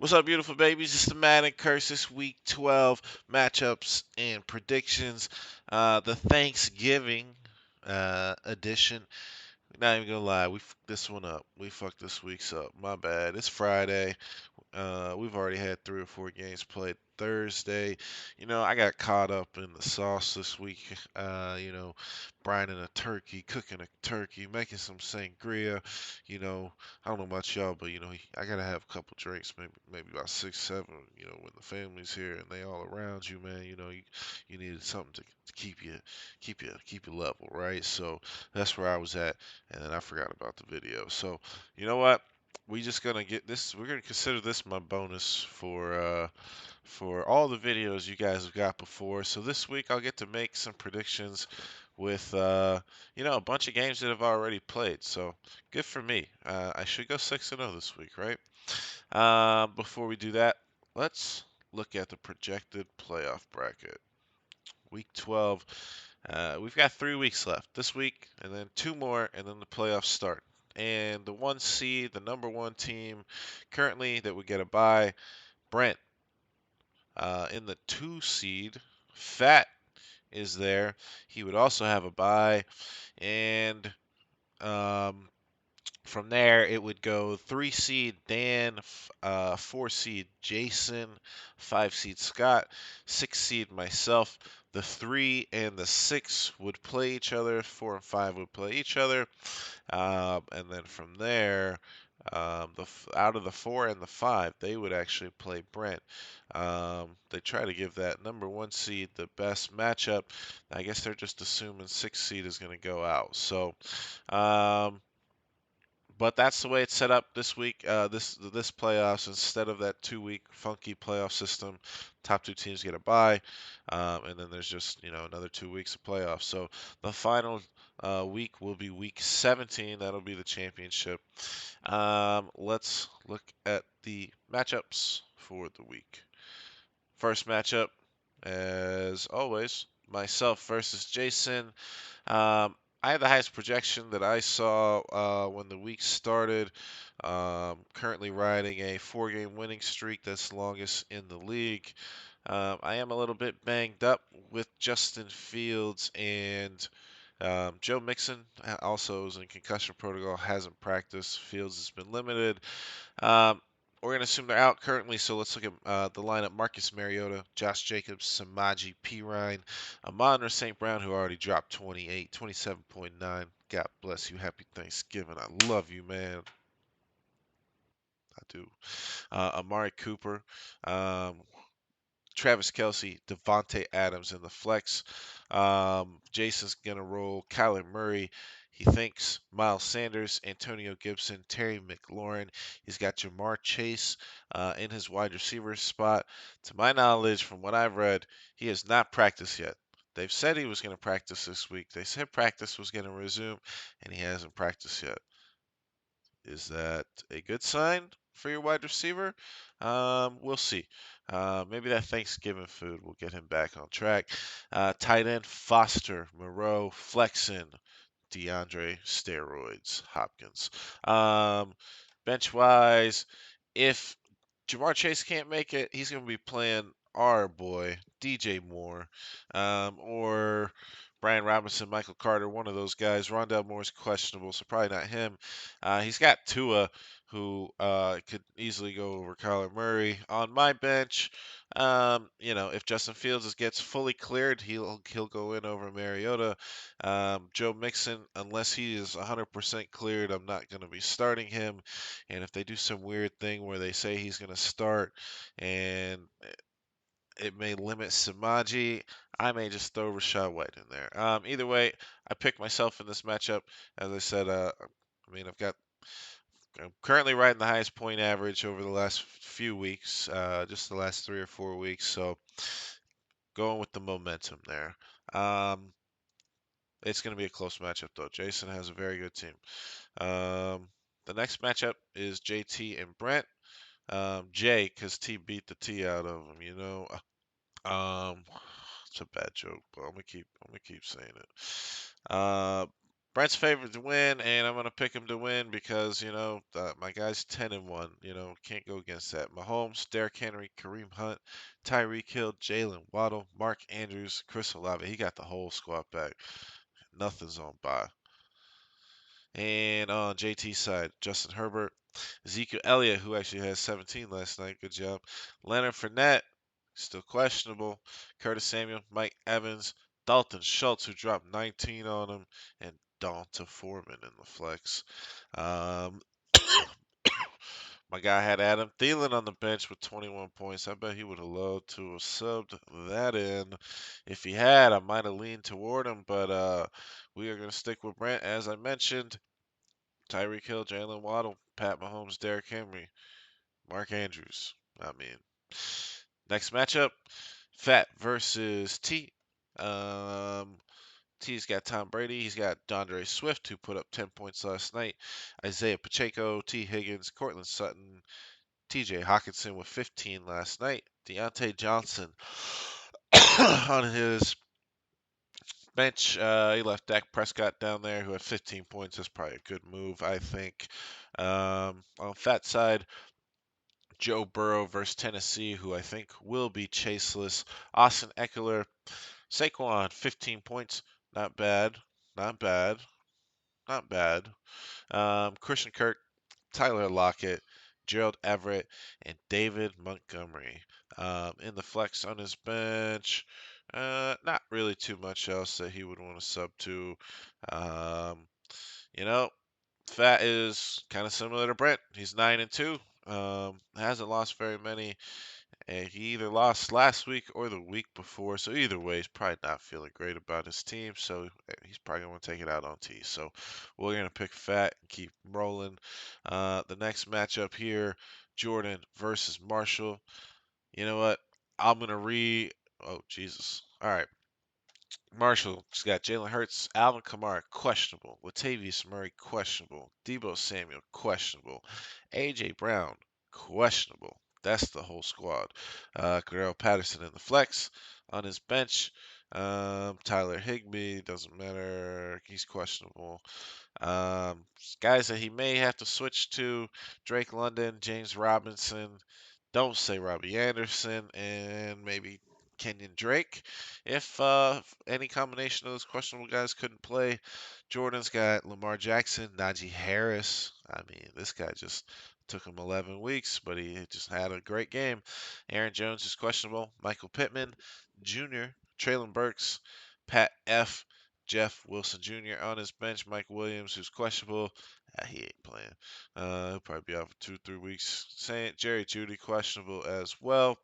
What's up, beautiful babies? It's the Madden Curses Week 12 matchups and predictions. The Thanksgiving edition. Not even gonna lie, we fucked this one up. We fucked this week's up. My bad. It's Friday. We've already had 3 or 4 games played Thursday. I got caught up in the sauce this week. Brining a turkey, cooking a turkey, making some sangria. I don't know about y'all, but I gotta have a couple drinks, maybe about 6, 7. When the family's here and they all around you, man. You needed something to keep you level, right? So that's where I was at, and then I forgot about the video. So you know what? We just gonna get this. We're gonna consider this my bonus for all the videos you guys have got before. So this week I'll get to make some predictions with a bunch of games that I've already played. So good for me. I should go 6-0 this week, right? Before we do that, let's look at the projected playoff bracket. Week 12. We've got 3 weeks left. This week, and then 2 more, and then the playoffs start. And the one seed, the number one team currently that would get a bye, Brent. In the 2 seed, Fat is there. He would also have a bye. And um, from there, it would go 3 seed Dan, 4 seed Jason, 5 seed Scott, 6 seed myself. The 3 and the 6 would play each other. 4 and 5 would play each other. And then from there, out of the 4 and the 5, they would actually play Brent. They try to give that number one seed the best matchup. I guess they're just assuming 6 seed is going to go out. So, um, but that's the way it's set up this week. This playoffs, instead of that 2 week funky playoff system, top two teams get a bye, and then there's just another 2 weeks of playoffs. So the final week will be week 17. That'll be the championship. Let's look at the matchups for the week. First matchup, as always, myself versus Jason. I had the highest projection that I saw when the week started. Currently riding a 4-game winning streak that's the longest in the league. I am a little bit banged up with Justin Fields and Joe Mixon. Also is in concussion protocol, hasn't practiced. Fields has been limited. Um, we're going to assume they're out currently, so let's look at the lineup. Marcus Mariota, Josh Jacobs, Samaje Perine, Amon St. Brown, who already dropped 28, 27.9. God bless you. Happy Thanksgiving. I love you, man. I do. Amari Cooper, um, Travis Kelce, Devontae Adams in the flex. Jason's going to roll Kyler Murray. He thinks Miles Sanders, Antonio Gibson, Terry McLaurin. He's got Jamar Chase in his wide receiver spot. To my knowledge, from what I've read, he has not practiced yet. They've said he was going to practice this week. They said practice was going to resume, and he hasn't practiced yet. Is that a good sign for your wide receiver? We'll see. Maybe that Thanksgiving food will get him back on track. Tight end Foster, Moreau, Flexen, DeAndre, steroids, Hopkins. Bench wise, if Jamar Chase can't make it, he's going to be playing our boy, DJ Moore, or Brian Robinson, Michael Carter, one of those guys. Rondell Moore's questionable, so probably not him. He's got Tua, who could easily go over Kyler Murray. On my bench, if Justin Fields gets fully cleared, he'll go in over Mariota. Joe Mixon, unless he is 100% cleared, I'm not going to be starting him. And if they do some weird thing where they say he's going to start and it may limit Samaji, I may just throw Rashad White in there. Either way, I picked myself in this matchup. As I said, I'm currently riding the highest point average over the last few weeks, just the last 3 or 4 weeks. So going with the momentum there. Um, it's going to be a close matchup, though. Jason has a very good team. The next matchup is JT and Brent. Jay, because T beat the T out of him. Um, it's a bad joke, but I'm gonna keep saying it. Brent's favorite to win, and I'm gonna pick him to win because my guy's 10-1. Can't go against that. Mahomes, Derrick Henry, Kareem Hunt, Tyreek Hill, Jalen Waddle, Mark Andrews, Chris Olave. He got the whole squad back. Nothing's on bye. And on JT's side, Justin Herbert, Ezekiel Elliott, who actually had 17 last night. Good job. Leonard Fournette, still questionable. Curtis Samuel, Mike Evans, Dalton Schultz, who dropped 19 on him, and Donta Foreman in the flex. Um, my guy had Adam Thielen on the bench with 21 points. I bet he would have loved to have subbed that in. If he had, I might have leaned toward him, but we are going to stick with Brent, as I mentioned. Tyreek Hill, Jalen Waddle, Pat Mahomes, Derrick Henry, Mark Andrews. I mean, next matchup, Fat versus T. Um, T's got Tom Brady. He's got DeAndre Swift, who put up 10 points last night. Isaiah Pacheco, T. Higgins, Cortland Sutton, TJ Hawkinson with 15 last night. Deontay Johnson on his bench. He left Dak Prescott down there, who had 15 points. That's probably a good move, I think. On Fat side, Joe Burrow versus Tennessee, who I think will be chaseless. Austin Eckler, Saquon, 15 points. Not bad. Not bad. Not bad. Christian Kirk, Tyler Lockett, Gerald Everett, and David Montgomery. In the flex on his bench, not really too much else that he would want to sub to. Um, you know, Fat is kind of similar to Brent. He's 9-2. Hasn't lost very many, and he either lost last week or the week before. So either way, he's probably not feeling great about his team. So he's probably going to take it out on T. So we're going to pick Fat and keep rolling. The next matchup here, Jordan versus Marshall. You know what? I'm going to read. Oh, Jesus. All right. Marshall's got Jalen Hurts, Alvin Kamara, questionable. Latavius Murray, questionable. Debo Samuel, questionable. A.J. Brown, questionable. That's the whole squad. Cordarrelle Patterson in the flex. On his bench, Tyler Higbee, doesn't matter. He's questionable. Guys that he may have to switch to, Drake London, James Robinson, don't say Robbie Anderson, and maybe Kenyon Drake. If any combination of those questionable guys couldn't play, Jordan's got Lamar Jackson, Najee Harris. I mean, this guy just took him 11 weeks, but he just had a great game. Aaron Jones is questionable. Michael Pittman Jr., Traylon Burks, Pat F., Jeff Wilson Jr. on his bench. Mike Williams, who's questionable. He ain't playing. He'll probably be out for 2, 3 weeks. Saying Jerry Judy questionable as well.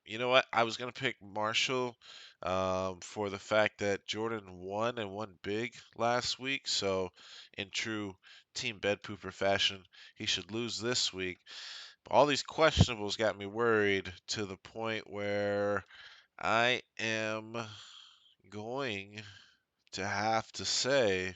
You know what? I was gonna pick Marshall for the fact that Jordan won and won big last week. So in true team bed pooper fashion, he should lose this week. But all these questionables got me worried to the point where I am going to have to say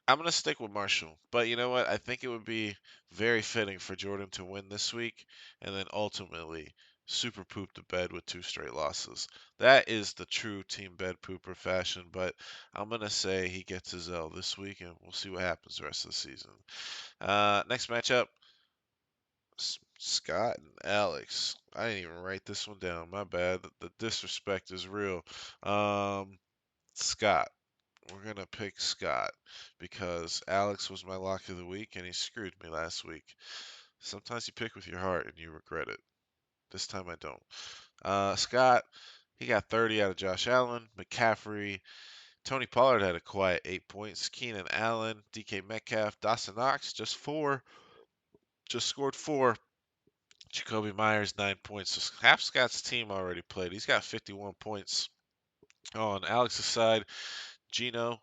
I'm going to stick with Marshall. But you know what? I think it would be very fitting for Jordan to win this week and then ultimately super poop the bed with 2 straight losses. That is the true team bed pooper fashion. But I'm going to say he gets his L this week and we'll see what happens the rest of the season. Next matchup, Scott and Alex. I didn't even write this one down. My bad. The disrespect is real. Scott. We're going to pick Scott because Alex was my lock of the week and he screwed me last week. Sometimes you pick with your heart and you regret it. This time I don't. Scott, he got 30 out of Josh Allen. McCaffrey, Tony Pollard had a quiet 8 points. Keenan Allen, DK Metcalf, Dawson Knox, just 4. Just scored 4. Jacoby Myers, 9 points. So half Scott's team already played. He's got 51 points. On Alex's side, Gino,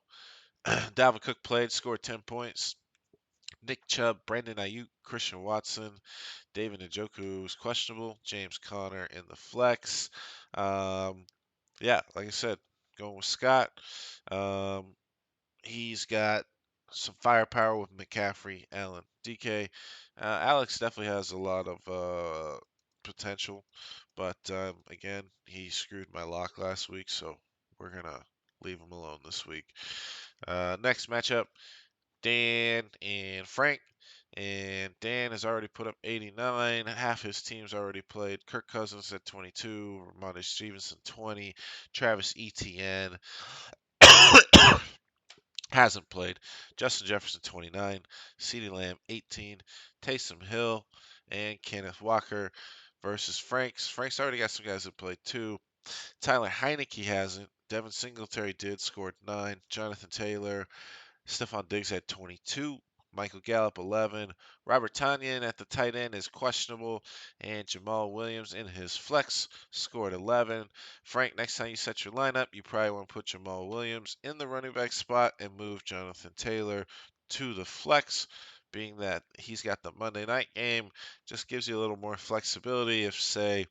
Dalvin Cook played, scored 10 points. Nick Chubb, Brandon Ayuk, Christian Watson, David Njoku is questionable. James Conner in the flex. Um, yeah, like I said, going with Scott. Um, he's got some firepower with McCaffrey, Allen, DK. Alex definitely has a lot of potential, but again, he screwed my lock last week, so we're gonna leave him alone this week. Next matchup, Dan and Frank. And Dan has already put up 89. Half his team's already played. Kirk Cousins at 22, Ramondre Stevenson 20, Travis Etienne hasn't played. Justin Jefferson 29, CeeDee Lamb 18, Taysom Hill and Kenneth Walker versus Frank's. Frank's already got some guys that played too. Tyler Heineke hasn't. Devin Singletary did, scored 9. Jonathan Taylor, Stephon Diggs had 22. Michael Gallup 11. Robert Tonyan at the tight end is questionable. And Jamal Williams in his flex scored 11. Frank, next time you set your lineup, you probably want to put Jamal Williams in the running back spot and move Jonathan Taylor to the flex, being that he's got the Monday night game. Just gives you a little more flexibility if, say,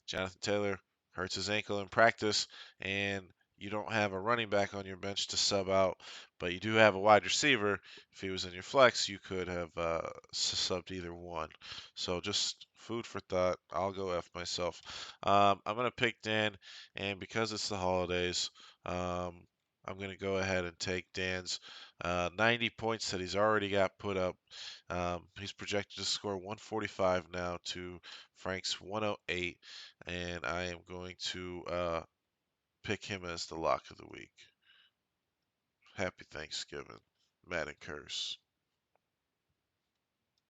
Jonathan Taylor hurts his ankle in practice and you don't have a running back on your bench to sub out, but you do have a wide receiver. If he was in your flex, you could have subbed either one. So just food for thought. I'll go F myself. I'm going to pick Dan, and because it's the holidays, I'm going to go ahead and take Dan's 90 points that he's already got put up. He's projected to score 145 now to Frank's 108, and I am going to pick him as the lock of the week. Happy Thanksgiving, Madden Curse.